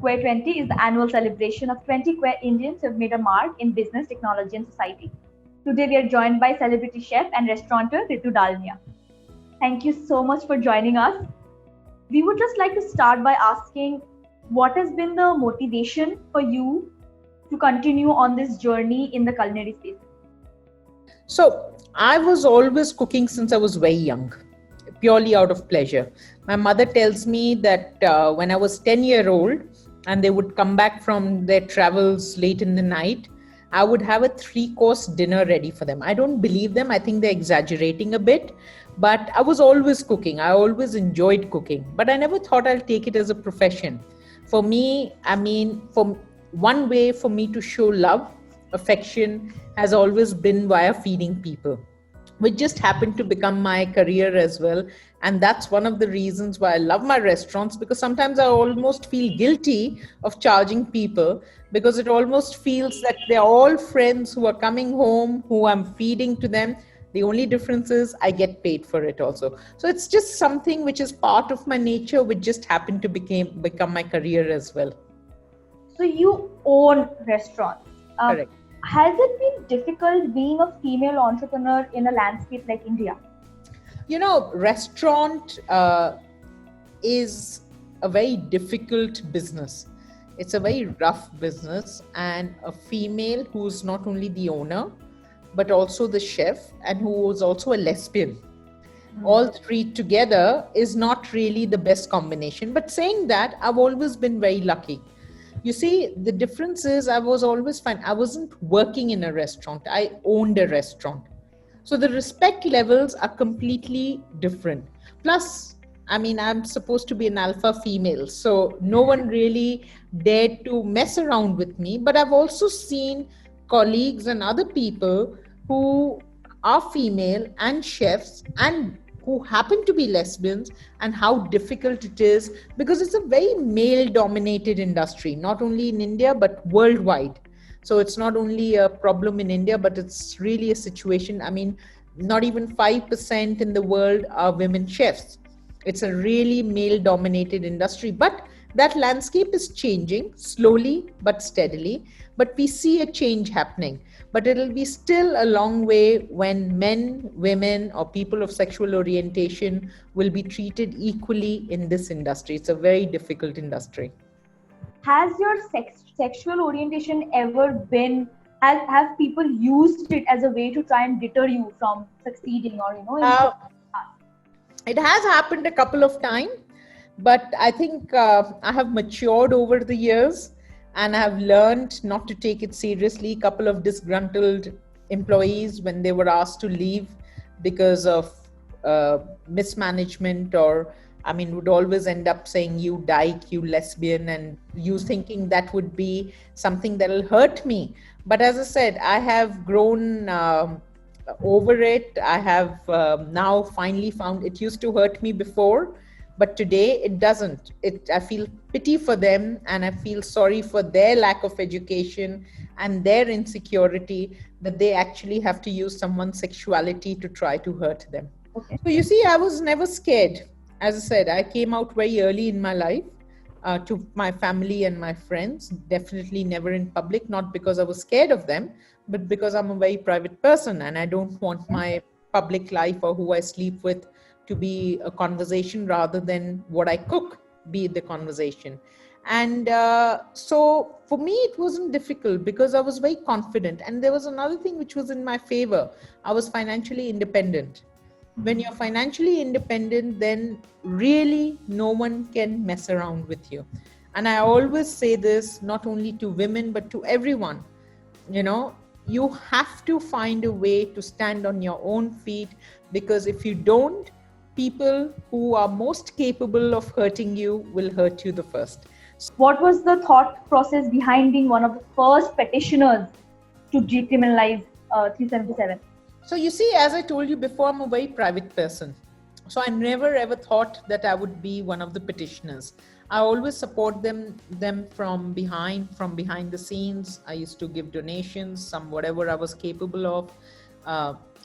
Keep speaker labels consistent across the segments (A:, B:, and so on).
A: Queer 20 is the annual celebration of 20 queer Indians who have made a mark in business, technology, and society. Today, we are joined by celebrity chef and restaurateur Ritu Dalmia. Thank you so much for joining us. We would just like to start by asking what has been the motivation for you to continue on this journey in the culinary space?
B: So I was always cooking since I was very young, purely out of pleasure. My mother tells me that when I was 10-year-old and they would come back from their travels late in the night, I would have a 3-course dinner ready for them. I don't believe them. I think they're exaggerating a bit, but I was always cooking. I always enjoyed cooking, but I never thought I'll take it as a profession. For me, for one way for me to show love, affection has always been via feeding people, which just happened to become my career as well. And that's one of the reasons why I love my restaurants, because sometimes I almost feel guilty of charging people, because it almost feels that they're all friends who are coming home, who I'm feeding to them. The only difference is I get paid for it also. So it's just something which is part of my nature, which just happened to become my career as well.
A: So you own restaurants.
B: Correct.
A: Has it been difficult being a female entrepreneur in a landscape like India?
B: Restaurant is a very difficult business. It's a very rough business, and a female who's not only the owner, but also the chef, and who is also a lesbian. All three together is not really the best combination. But saying that, I've always been very lucky. You see, the difference is I was always fine. I wasn't working in a restaurant. I owned a restaurant. So the respect levels are completely different. Plus, I'm supposed to be an alpha female. So no one really dared to mess around with me. But I've also seen colleagues and other people who are female and chefs and who happen to be lesbians, and how difficult it is, because it's a very male dominated industry, not only in India, but worldwide. So it's not only a problem in India, but it's really a situation. Not even 5% in the world are women chefs. It's a really male dominated industry, but that landscape is changing slowly but steadily. But we see a change happening. But it'll be still a long way when men, women, or people of sexual orientation will be treated equally in this industry. It's a very difficult industry.
A: Has your sexual orientation ever been, have people used it as a way to try and deter you from succeeding, or
B: it has happened a couple of times, but I think I have matured over the years, and I have learned not to take it seriously. A couple of disgruntled employees, when they were asked to leave because of mismanagement, or would always end up saying, "You dyke, you lesbian," and you thinking that would be something that will hurt me. But as I said, I have grown over it. I have now finally found it used to hurt me before, but today it doesn't. I feel pity for them, and I feel sorry for their lack of education and their insecurity, that they actually have to use someone's sexuality to try to hurt them.
A: Okay.
B: So you see, I was never scared. As I said, I came out very early in my life to my family and my friends, definitely never in public, not because I was scared of them, but because I'm a very private person, and I don't want my public life or who I sleep with to be a conversation, rather than what I cook be the conversation. And so for me, it wasn't difficult because I was very confident. And there was another thing which was in my favor. I was financially independent. When you're financially independent, then really no one can mess around with you. And I always say this, not only to women, but to everyone. You have to find a way to stand on your own feet, because if you don't, people who are most capable of hurting you will hurt you the first.
A: What was the thought process behind being one of the first petitioners to decriminalize 377?
B: So you see, as I told you before, I'm a very private person. So I never ever thought that I would be one of the petitioners. I always support them from behind the scenes. I used to give donations, whatever I was capable of.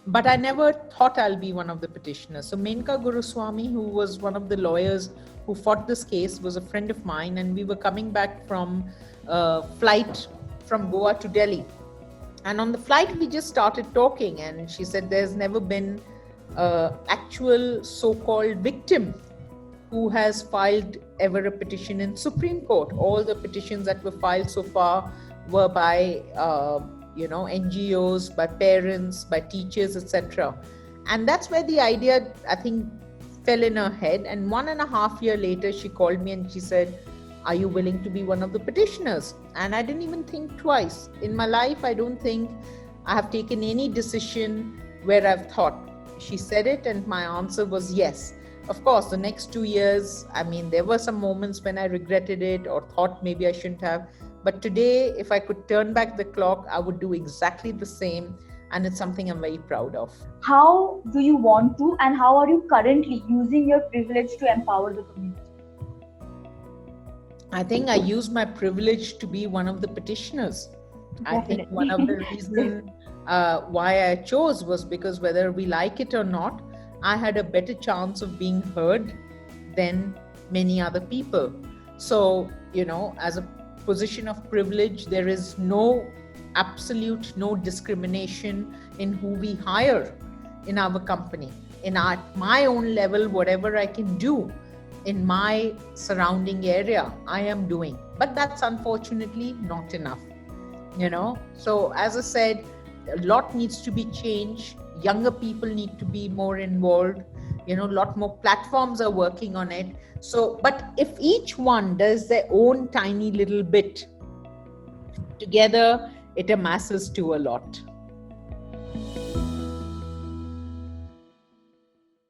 B: But I never thought I'll be one of the petitioners. So Menka Guruswamy, who was one of the lawyers who fought this case, was a friend of mine, and we were coming back from a flight from Goa to Delhi. And on the flight, we just started talking, and she said there's never been an actual so-called victim who has filed ever a petition in Supreme Court. All the petitions that were filed so far were by NGOs, by parents, by teachers, etc. And that's where the idea, I think, fell in her head. And 1.5 years later, she called me and she said, are you willing to be one of the petitioners? And I didn't even think twice. In my life, I don't think I have taken any decision where I've thought. She said it and my answer was yes. Of course, the next 2 years, I mean, there were some moments when I regretted it or thought maybe I shouldn't have. But today, if I could turn back the clock, I would do exactly the same. And it's something I'm very proud of.
A: How do you want to, and how are you currently using your privilege to empower the community?
B: I think I use my privilege to be one of the petitioners.
A: Definitely.
B: I think one of the reasons why I chose was because whether we like it or not, I had a better chance of being heard than many other people. So, as a position of privilege, there is no discrimination in who we hire in our company. My own level, whatever I can do in my surrounding area, I am doing. But that's unfortunately not enough, So as I said, a lot needs to be changed. Younger people need to be more involved. A lot more platforms are working on it. So, but if each one does their own tiny little bit, together it amasses to a lot.